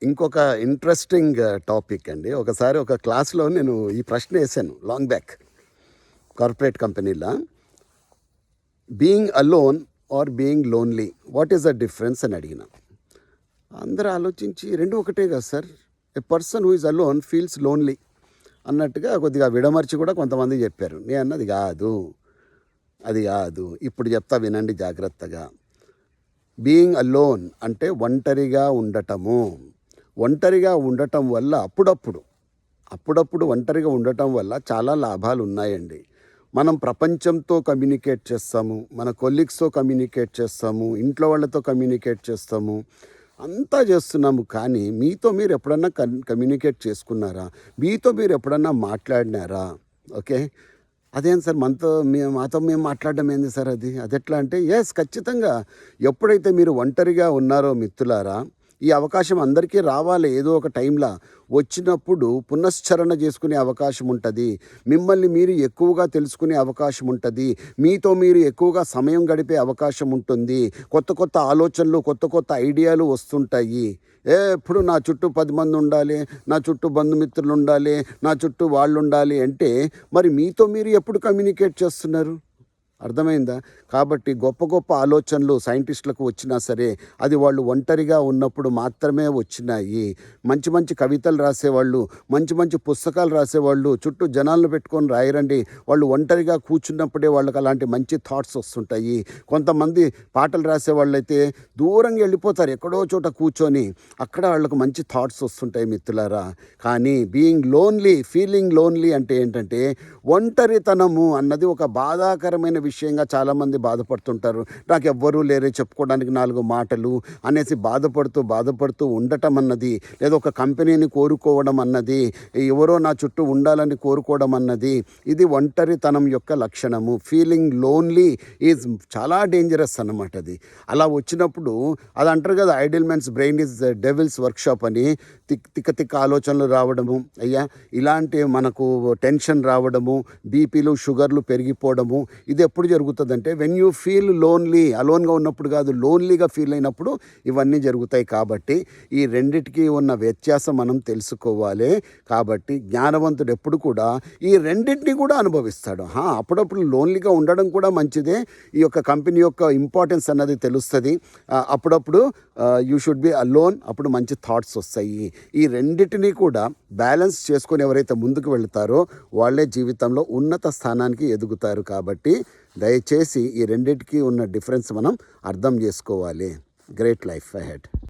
ఇంకొక interesting topic అండి. ఒకసారి ఒక క్లాస్‌లో నేను ఈ ప్రశ్న ఏసాను లాంగ్ బ్యాక్. కార్పొరేట్ కంపెనీలో being alone or being lonely what is the difference అని అడిగిన. అందరూ ఆలోచించి రెండు ఒకటే కదా sir. A person who is alone feels lonely అన్నట్టుగా కొద్దిగా విడమర్చి కూడా కొంతమంది చెప్పారు. నేను అన్నది అది కాదు. ఇప్పుడు చెప్తా వినండి జాగ్రత్తగా. బీయింగ్ అలోన్ అంటే ఒంటరిగా ఉండటము. ఒంటరిగా ఉండటం వల్ల అప్పుడప్పుడు ఒంటరిగా ఉండటం వల్ల చాలా లాభాలు ఉన్నాయండి. మనం ప్రపంచంతో కమ్యూనికేట్ చేస్తాము, మన కొలీగ్స్తో కమ్యూనికేట్ చేస్తాము, ఇంట్లో వాళ్ళతో కమ్యూనికేట్ చేస్తాము, అంతా చేస్తున్నాము. కానీ మీతో మీరు ఎప్పుడన్నా కమ్యూనికేట్ చేసుకున్నారా? మీతో మీరు ఎప్పుడన్నా మాట్లాడినారా? ఓకే, అదేం సార్ మాతో మేము మాట్లాడడం ఏంది సార్? అది ఎట్లా అంటే ఖచ్చితంగా ఎప్పుడైతే మీరు ఒంటరిగా ఉన్నారో మిత్రులారా, ఈ అవకాశం అందరికీ రావాలి. ఏదో ఒక టైంలో వచ్చినప్పుడు పునశ్చరణ చేసుకునే అవకాశం ఉంటుంది. మిమ్మల్ని మీరు ఎక్కువగా తెలుసుకునే అవకాశం ఉంటుంది. మీతో మీరు ఎక్కువగా సమయం గడిపే అవకాశం ఉంటుంది. కొత్త ఆలోచనలు, కొత్త ఐడియాలు వస్తుంటాయి. ఎప్పుడు నా చుట్టూ 10 మంది ఉండాలి, నా చుట్టూ బంధుమిత్రులు ఉండాలి, నా చుట్టూ వాళ్ళు ఉండాలి అంటే మరి మీతో మీరు ఎప్పుడు కమ్యూనికేట్ చేస్తున్నారు? అర్థమైందా? కాబట్టి గొప్ప ఆలోచనలు సైంటిస్టులకు వచ్చినా సరే అది వాళ్ళు ఒంటరిగా ఉన్నప్పుడు మాత్రమే వచ్చినాయి. మంచి కవితలు రాసేవాళ్ళు, మంచి పుస్తకాలు రాసేవాళ్ళు చుట్టూ జనాలను పెట్టుకొని రాయరండి. వాళ్ళు ఒంటరిగా కూర్చున్నప్పుడే వాళ్ళకి అలాంటి మంచి థాట్స్ వస్తుంటాయి. కొంతమంది పాటలు రాసేవాళ్ళు అయితే దూరంగా వెళ్ళిపోతారు, ఎక్కడో చోట కూర్చొని, అక్కడ వాళ్ళకు మంచి థాట్స్ వస్తుంటాయి మిత్రులారా. కానీ ఫీలింగ్ లోన్లీ అంటే ఏంటంటే ఒంటరితనము అన్నది ఒక బాధాకరమైన విషయంగా చాలామంది బాధపడుతుంటారు. నాకు ఎవ్వరూ లేరే చెప్పుకోవడానికి 4 మాటలు అనేసి బాధపడుతూ ఉండటం అన్నది, లేదా ఒక కంపెనీని కోరుకోవడం అన్నది, ఎవరో నా చుట్టూ ఉండాలని కోరుకోవడం అన్నది, ఇది ఒంటరితనం యొక్క లక్షణము. ఫీలింగ్ లోన్లీ ఈజ్ చాలా డేంజరస్ అన్నమాట. అది అలా వచ్చినప్పుడు అది అంటారు కదా, idle man's brain is devil's workshop అని. తిక్క ఆలోచనలు రావడము, ఇలాంటి మనకు టెన్షన్ రావడము, బీపీలు షుగర్లు పెరిగిపోవడము, ఇది ఎప్పుడు జరుగుతుందంటే వెన్ యూ ఫీల్ లోన్లీ, అలోన్గా ఉన్నప్పుడు కాదు, లోన్లీగా ఫీల్ అయినప్పుడు ఇవన్నీ జరుగుతాయి. కాబట్టి ఈ రెండిటికి ఉన్న వ్యత్యాసం మనం తెలుసుకోవాలి. కాబట్టి జ్ఞానవంతుడు ఎప్పుడు కూడా ఈ రెండింటిని కూడా అనుభవిస్తాడు. అప్పుడప్పుడు లోన్లీగా ఉండడం కూడా మంచిదే. ఈ యొక్క కంపెనీ యొక్క ఇంపార్టెన్స్ అన్నది తెలుస్తుంది. అప్పుడప్పుడు యూ షుడ్ బి అలోన్, అప్పుడు మంచి థాట్స్ వస్తాయి. ఈ రెండింటినీ కూడా బ్యాలెన్స్ చేసుకొని ఎవరైతే ముందుకు వెళుతారో వాళ్ళే జీవితంలో ఉన్నత స్థానానికి ఎదుగుతారు. కాబట్టి దయచేసి ఈ రెండింటికి ఉన్న డిఫరెన్స్ మనం అర్థం చేసుకోవాలి. Great life ahead.